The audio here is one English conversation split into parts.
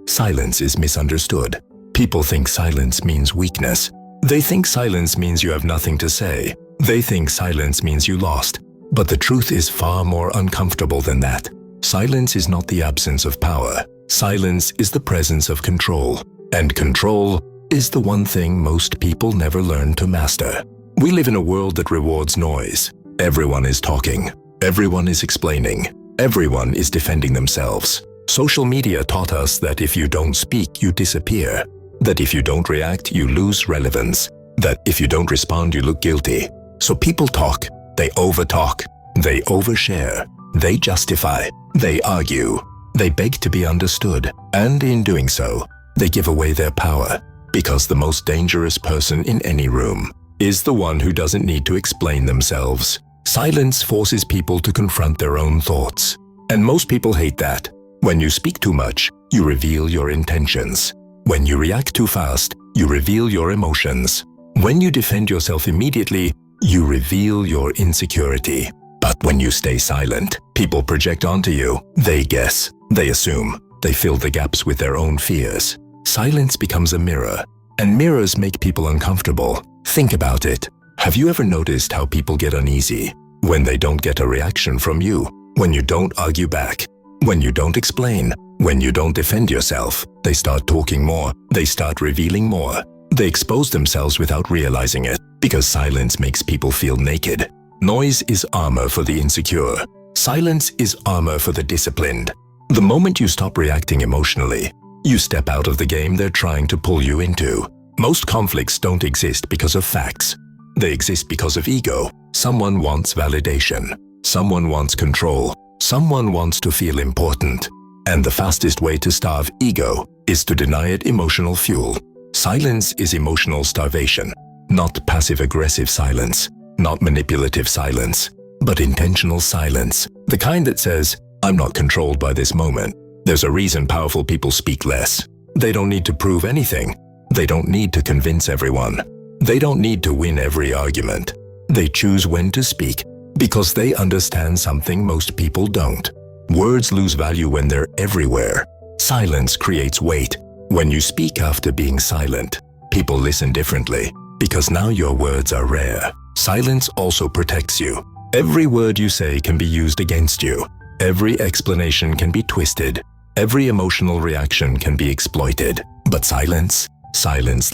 Silence is misunderstood. People think silence means weakness. They think silence means you have nothing to say. They think silence means you lost. But the truth is far more uncomfortable than that. Silence is not the absence of power. Silence is the presence of control. And control is the one thing most people never learn to master. We live in a world that rewards noise. Everyone is talking. Everyone is explaining. Everyone is defending themselves. Social media taught us that if you don't speak, you disappear. That if you don't react, you lose relevance. That if you don't respond, you look guilty. So people talk. They overtalk. They overshare. They justify. They argue. They beg to be understood. And in doing so, they give away their power. Because the most dangerous person in any room is the one who doesn't need to explain themselves. Silence forces people to confront their own thoughts. And most people hate that. When you speak too much, you reveal your intentions. When you react too fast, you reveal your emotions. When you defend yourself immediately, you reveal your insecurity. But when you stay silent, people project onto you. They guess. They assume. They fill the gaps with their own fears. Silence becomes a mirror. And mirrors make people uncomfortable. Think about it. Have you ever noticed how people get uneasy when they don't get a reaction from you? When you don't argue back? When you don't explain? When you don't defend yourself? They start talking more. They start revealing more. They expose themselves without realizing it, because silence makes people feel naked. Noise is armor for the insecure. Silence is armor for the disciplined. The moment you stop reacting emotionally, you step out of the game they're trying to pull you into. Most conflicts don't exist because of facts. They exist because of ego. Someone wants validation. Someone wants control. Someone wants to feel important. And the fastest way to starve ego is to deny it emotional fuel. Silence is emotional starvation. Not passive-aggressive silence. Not manipulative silence. But intentional silence. The kind that says, I'm not controlled by this moment. There's a reason powerful people speak less. They don't need to prove anything. They don't need to convince everyone. They don't need to win every argument. They choose when to speak because they understand something most people don't. Words lose value when they're everywhere. Silence creates weight. When you speak after being silent, people listen differently because now your words are rare. Silence also protects you. Every word you say can be used against you. Every explanation can be twisted. Every emotional reaction can be exploited. But silence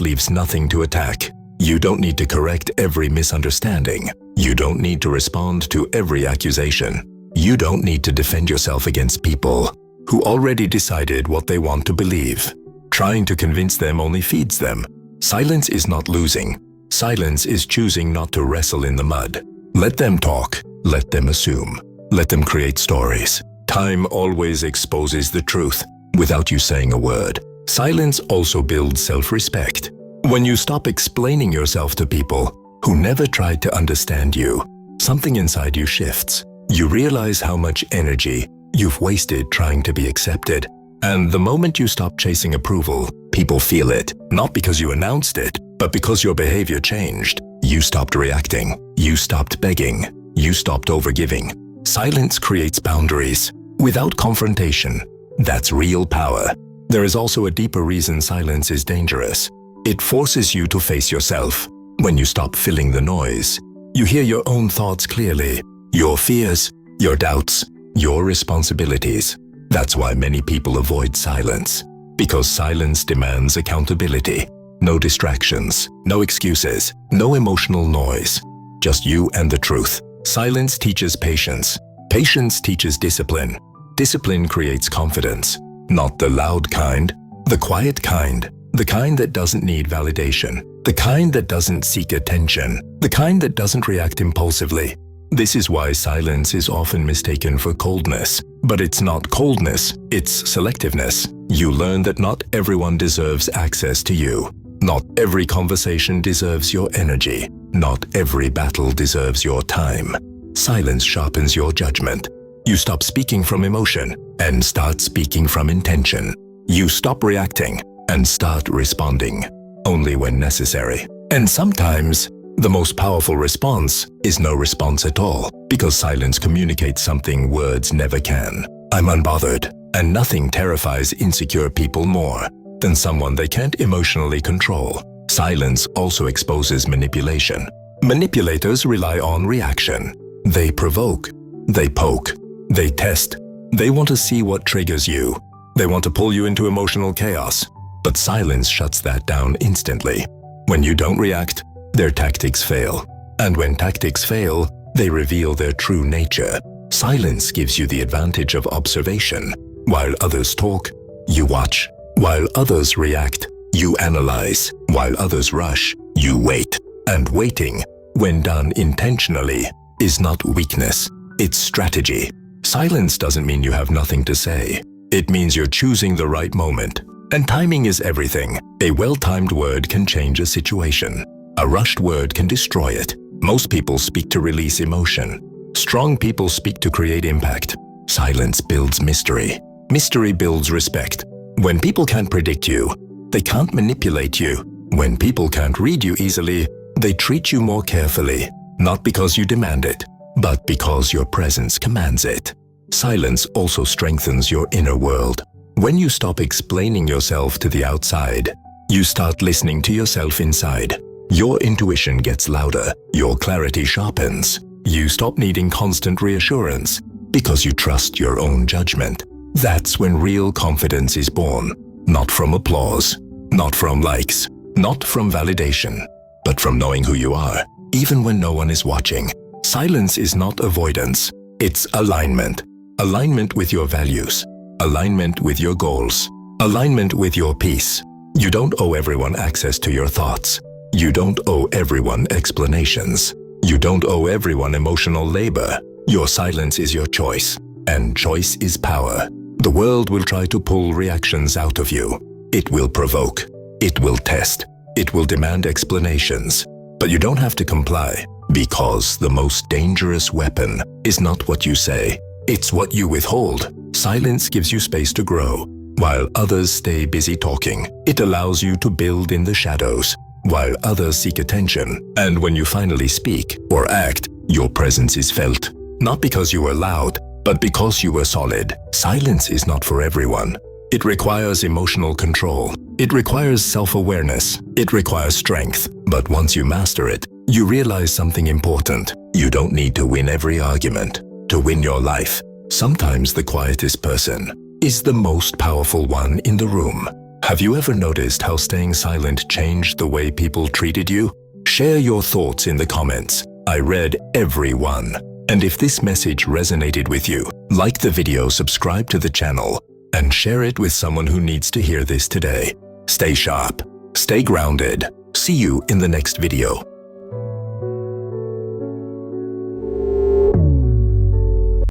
leaves nothing to attack. You don't need to correct every misunderstanding. You don't need to respond to every accusation. You don't need to defend yourself against people who already decided what they want to believe. Trying to convince them only feeds them. Silence is not losing. Silence is choosing not to wrestle in the mud. Let them talk. Let them assume. Let them create stories. Time always exposes the truth without you saying a word. Silence also builds self-respect. When you stop explaining yourself to people who never tried to understand you, something inside you shifts. You realize how much energy you've wasted trying to be accepted. And the moment you stop chasing approval, people feel it. Not because you announced it, but because your behavior changed. You stopped reacting. You stopped begging. You stopped overgiving. Silence creates boundaries. Without confrontation, that's real power. There is also a deeper reason silence is dangerous. It forces you to face yourself. When you stop filling the noise, you hear your own thoughts clearly. Your fears, your doubts, your responsibilities. That's why many people avoid silence. Because silence demands accountability. No distractions, no excuses, no emotional noise. Just you and the truth. Silence teaches patience. Patience teaches discipline. Discipline creates confidence. Not the loud kind, the quiet kind. The kind that doesn't need validation. The kind that doesn't seek attention. The kind that doesn't react impulsively. This is why silence is often mistaken for coldness. But it's not coldness, it's selectiveness. You learn that not everyone deserves access to you. Not every conversation deserves your energy. Not every battle deserves your time. Silence sharpens your judgment. You stop speaking from emotion and start speaking from intention. You stop reacting and start responding, only when necessary. And sometimes, the most powerful response is no response at all, because silence communicates something words never can. I'm unbothered. And nothing terrifies insecure people more than someone they can't emotionally control. Silence also exposes manipulation. Manipulators rely on reaction. They provoke, they poke, they test. They want to see what triggers you. They want to pull you into emotional chaos. But silence shuts that down instantly. When you don't react, their tactics fail. And when tactics fail, they reveal their true nature. Silence gives you the advantage of observation. While others talk, you watch. While others react, you analyze. While others rush, you wait. And waiting, when done intentionally, is not weakness, it's strategy. Silence doesn't mean you have nothing to say. It means you're choosing the right moment. And timing is everything. A well-timed word can change a situation. A rushed word can destroy it. Most people speak to release emotion. Strong people speak to create impact. Silence builds mystery. Mystery builds respect. When people can't predict you, they can't manipulate you. When people can't read you easily, they treat you more carefully. Not because you demand it, but because your presence commands it. Silence also strengthens your inner world. When you stop explaining yourself to the outside, you start listening to yourself inside. Your intuition gets louder, your clarity sharpens. You stop needing constant reassurance because you trust your own judgment. That's when real confidence is born. Not from applause, not from likes, not from validation, but from knowing who you are, even when no one is watching. Silence is not avoidance, it's alignment. Alignment with your values, alignment with your goals, alignment with your peace. You don't owe everyone access to your thoughts. You don't owe everyone explanations. You don't owe everyone emotional labor. Your silence is your choice, and choice is power. The world will try to pull reactions out of you. It will provoke. It will test. It will demand explanations. But you don't have to comply, because the most dangerous weapon is not what you say. It's what you withhold. Silence gives you space to grow. While others stay busy talking, it allows you to build in the shadows. While others seek attention, and when you finally speak or act, your presence is felt. Not because you were loud, but because you were solid. Silence is not for everyone. It requires emotional control. It requires self-awareness. It requires strength. But once you master it, you realize something important. You don't need to win every argument to win your life. Sometimes the quietest person is the most powerful one in the room. Have you ever noticed how staying silent changed the way people treated you? Share your thoughts in the comments. I read every one. And if this message resonated with you, like the video, subscribe to the channel, and share it with someone who needs to hear this today. Stay sharp. Stay grounded. See you in the next video.